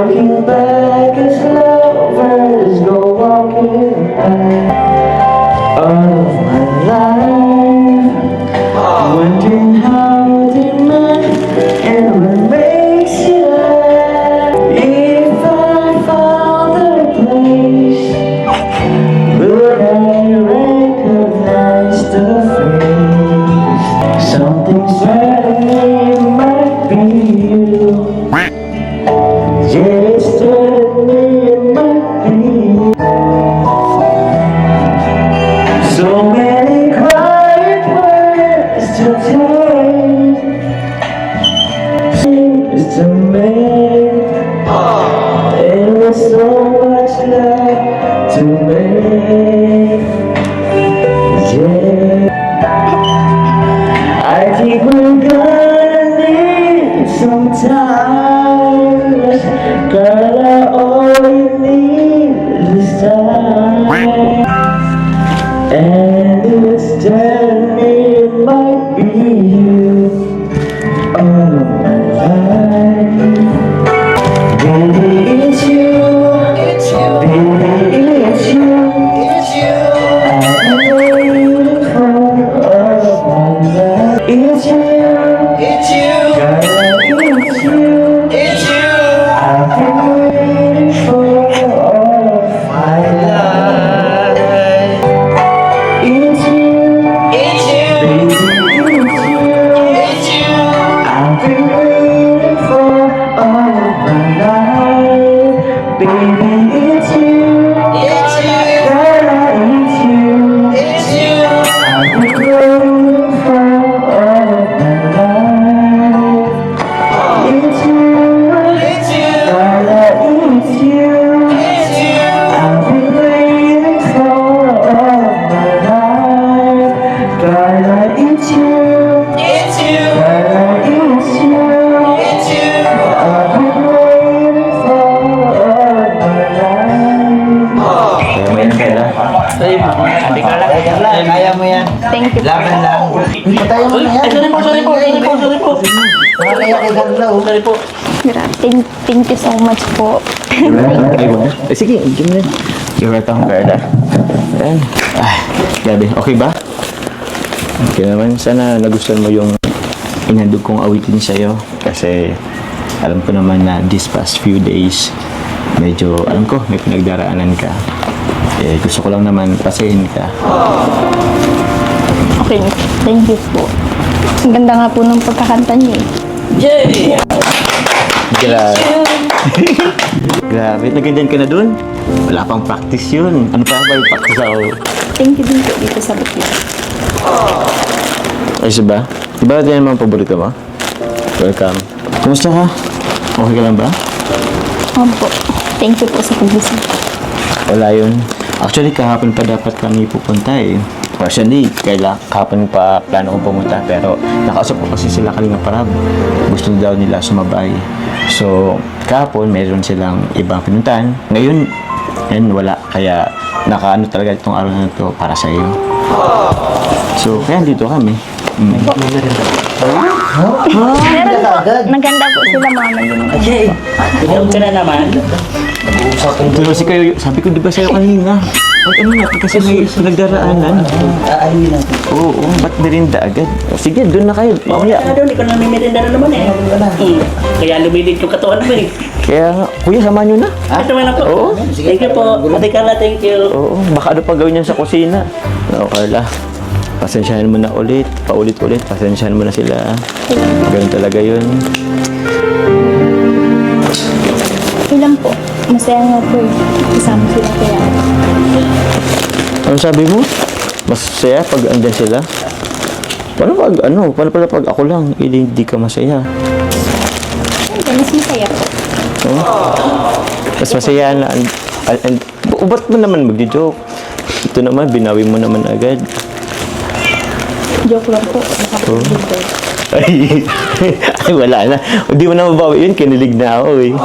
looking back as lovers go walking by. All of my life, wondering how they met and what makes you laugh. If I found a place, would I recognize the face? Something's telling me it might be you. Yeah, it's telling me it might be you. So many quiet words to take, is to make, and with so much love to make. Yeah, I think we're gonna need some time, girl. All you need is time. And it's telling me it might be you all of my life. Baby, it's you. Baby, it's you. I've been waiting for all of my life. It's you. Girl, it's you. I've been waiting for all of my life. It's you, baby, it's you. I've been waiting for all of my life. Baby, it's you. Girl, it's you. I've been waiting for all of my life. It's you. Girl, it's you. I've been waiting for all of my life. Girl, it's you. Girl, it's you. I've been waiting for all of my life. Kaya mo yan, Kayla? Kaya mo yan. Thank you. Laban lang. Patayin mo na yan. Sorry po. Nakakaya kay Carla. Sorry po. Thank you so much po. Sige, hindi mo na. You're welcome, Carla. Ayan. Ay, grabe. Okay ba? Okay naman. Sana nagustuhan mo yung inhandog kong awitin sa'yo. Kasi alam ko naman na this past few days, medyo, alam ko, may pinagdaraanan ka. Eh, gusto ko lang naman pasahin ka. Okay, thank you po. Ang ganda nga po ng pagkakanta niyo eh. Yay! Grabe. Grabe. Naganyan ka na dun? Wala pang practice yun. Ano pa ba yung practice ako? Thank you din po dito sa Bukid. Ayos ba? Diba yan ang mga paborito mo? Welcome. Kumusta ka? Okay ka lang ba? Opo. Thank you po sa pag-visit. Wala yun. Actually, kahapon pa dapat kami pupunta eh. Actually, kahapon pa plano kong pumunta pero nakausap ko kasi sila Kalinga Prab. Gusto daw nila sumabay. So, kahapon meron silang ibang pinuntahan. Ngayon, wala. Kaya nakaano talaga itong araw na ito para sa iyo. So, kaya dito kami. Meron po. Naganda po sila mama yun. Ajay! Inom ka na naman. Pero si kayo, sabi ko di ba sa'yo kanina? Ano nga, kasi may pinagdaraanan. Aayuin natin. Oo, ba't merinda agad? O, sige, doon na kayo. Mamaya. Doon, ikaw na mimirinda na naman eh. Kaya lumilit yung katawan mo eh. Kaya nga, kuya, samahan nyo na. Ito man ako. Oo. Thank you po. Ate Carla, thank you. Oo, baka ano pa gawin yan sa kusina. Oo, Carla. Pasensyahan mo na ulit, paulit-ulit, pasensyahan mo na sila. Ganun talaga yun. Ilan po. Masaya nga po eh. Kasama sila kaya. Ano sabi mo? Masaya pag andyan sila? Paano pala pag ako lang, hindi ka masaya? Mas masaya po. Mas masaya na, ba't mo naman mag-joke? Ito naman, binawi mo naman agad. Joke lang po. Ay, wala na. Hindi mo na mabawi yun, kinilig na ako eh.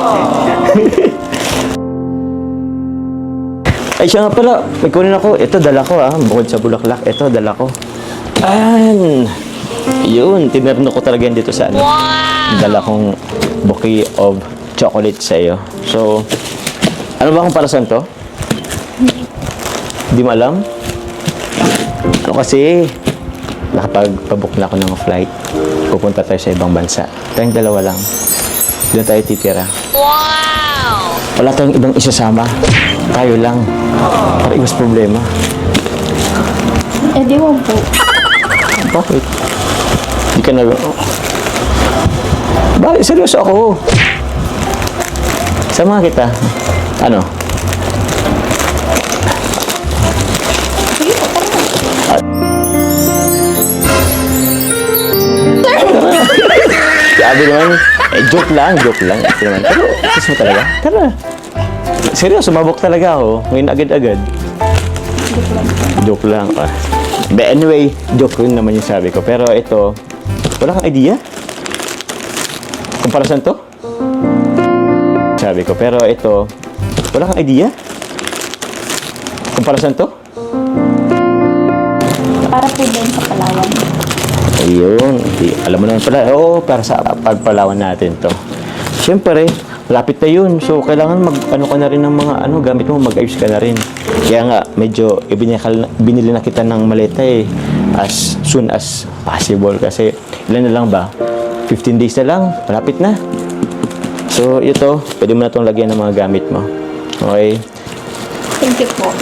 Ay, siya nga pala, may kunin ako. Ito, dala ko bukod sa bulaklak, ito, dala ko. Ayan. Yun, tinerno ko talaga yan dito sa ano. Dala kong bouquet of chocolate sa iyo. So, ano ba kung para saan to? Di mo alam? Ano kasi, nakapagpabook na ako ng flight. Pupunta tayo sa ibang bansa. Tayong dalawa lang. Doon tayo titira. Wow! Wala tayong ibang isasama. Tayo lang. Para iwas problema. Eh, di mo po. Bakit? Di ka na... Bakit? Seryoso ako. Sama kita. Ano? Sabi naman, joke lang. Ito naman. Pero, kiss mo talaga? Tara. Seryoso, mabok talaga ako. Ngayon agad-agad. Joke lang. But anyway, joke rin naman yung sabi ko. Pero ito, wala kang idea? Kung para saan to? Sabi ko. Pero ito, wala kang idea? Kung para saan to? Para po din sa Palawan. Ayun. Alam mo naman pala. Oo, para sa pagpalawan natin to. Siyempre, lapit na yun. So, kailangan mag-ano ka na rin ng mga gamit mo, mag-ayos ka na rin. Kaya nga, medyo binili na kita ng maleta as soon as possible. Kasi, ilan na lang ba? 15 days na lang. Malapit na. So, ito, pwede mo na itong lagyan ng mga gamit mo. Okay? Thank you po.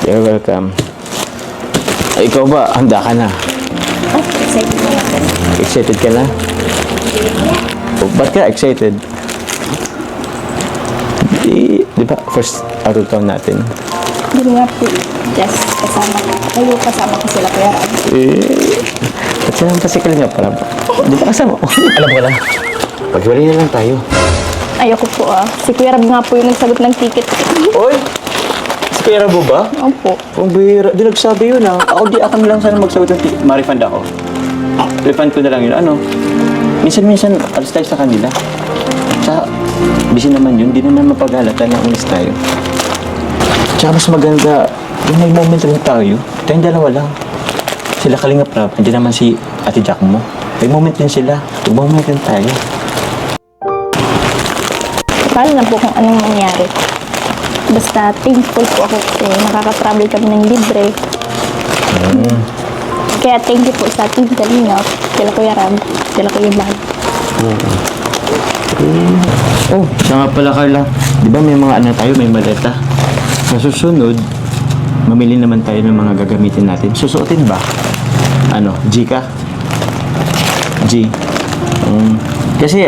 You're welcome. Ay, ikaw ba? Handa ka na? Oh, excited na ako. Excited ka na? Oh, ba't ka excited? Di ba? First out of town natin. Hindi nga po. Just kasama ko. Kayo kasama ko sila kaya. Ba't sila pa si Kalinga para ba? Di ba kasama ko? Alam ko lang. Paghiwalay na lang tayo. Ayoko po Si Kuya Rab nga po yung nagsagot ng ticket. Oy! Si Kuya Rabo ba? Opo. Kung bihira, di nagsabi yun Ako na lang sana magsagot ng ticket. Ma-refund ako. Refund ko na lang yun. Minsan-minsan, alis tayo sa kanila. Tsaka, busy naman yun. Di na naman mapaghalata na ulis tayo. Tsaka mas maganda, yung may moment rin tayo. Tayong dalawa lang. Sila Kalinga Prab. Andiyan naman si Ate Jack mo. May moment din sila. Mag-moment din tayo. Paano na po kung anong mangyari. Basta thankful po ako kasi nakaka-travel kami ng libre. Kaya thank you po sa Team Kalinga, kila Kuya Rab, kila Kuya Bag. Oh, siya nga pala Carla. Di ba may mga tayo, may maleta. Sa susunod, mamili naman tayo ng mga gagamitin natin. Susuotin ba? G ka? G. Kasi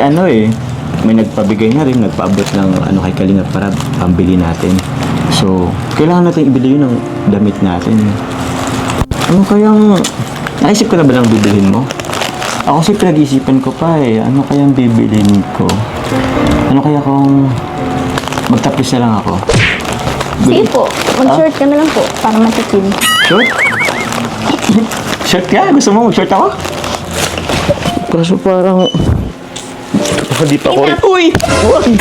may nagpabigay na rin, nagpaabot ng kay Kalinga para pambili natin. So, kailangan natin ibili yun ng damit natin. Naisip ko na ba lang bibilhin mo? Ako kasi pinag-iisipan ko pa ano kayang bibilhin ko? Ano kaya kung magtapis na lang ako? Sige po, mag-short ka na lang po para matipid. Short? Short ka? Gusto mo mag-short ako? Kaso parang... Di pa ako... Uy! Huwag!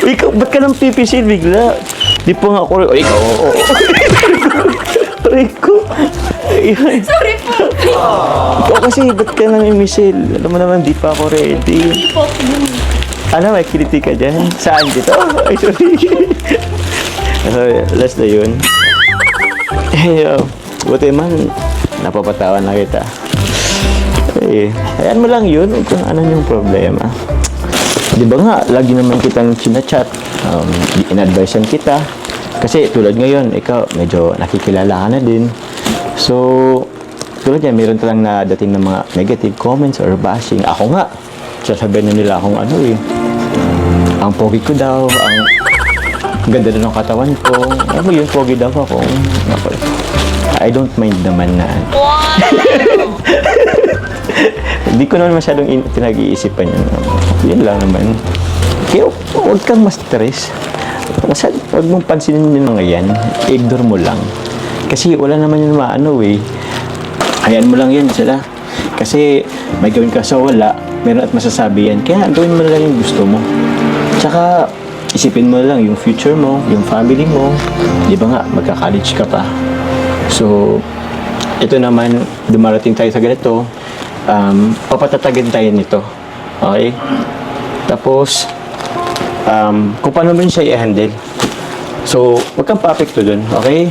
Ikaw, ba't ka nang pipisil bigla? Di pa nga ako... Uy, ikaw! Rico! Sorry po! Ikaw kasi, ba't ka nang imisil? Alam mo naman, di pa ako ready. Po, May kiliti ka dyan? Saan dito? Ay, sorry. Last na yun. Buti man, napapatawan na kita. Ayan mo lang yun, kung ano yung problema. Di ba nga, lagi naman kitang chinachat. In-advisean kita. Kasi tulad ngayon, ikaw medyo nakikilala ka na din. So, tulad yan, meron talang nadating ng mga negative comments or bashing. Ako nga, sasabihin na nila akong ang pogi ko daw, ang ganda na ng katawan ko. Alam mo yun, pogi daw ako. I don't mind naman na. Hindi ko naman masyadong pinag-iisipan yun. Yun lang naman. Kaya huwag kang ma-stress. Huwag mong pansinin yung mga yan. Ignore mo lang. Kasi wala naman yung hayaan mo lang yun sila. Kasi may gawin ka sa wala, meron at masasabi yan. Kaya gawin mo lang yung gusto mo. Tsaka isipin mo lang yung future mo, yung family mo. Di ba nga, magka-college ka pa. So, ito naman, dumarating tayo sa ganito. Papatatagin tayo nito. Okay? Tapos, kung paano mo rin siya i-handle. So, huwag kang pa-apekto dun, okay?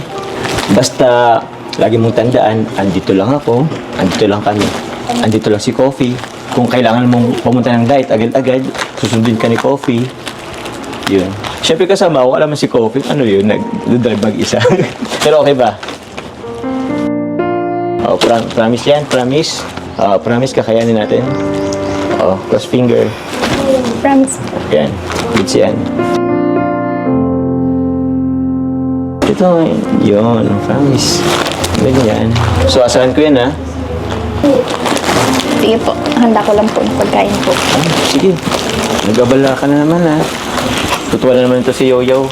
Basta, lagi mong tandaan, andito lang ako, andito lang kami, andito lang si Coffee. Kung kailangan mong pumunta ng diet agad-agad, susundin ka ni Coffee. Yun. Siyempre kasama ako, alam mo si Coffee, ano yun, nag-drive mag-isa. Pero okay ba? Oh, promise yan, promise. Promise kakayanin natin. Oh, cross finger. Promise. Yan, goods yan. Ito, yun, promise. Ganyan. So, asahan ko yan, ha? Sige po, handa ko lang po yung pagkain po. Sige, nagabala ka na naman, ha? Tutuwa na naman ito si Yoyo.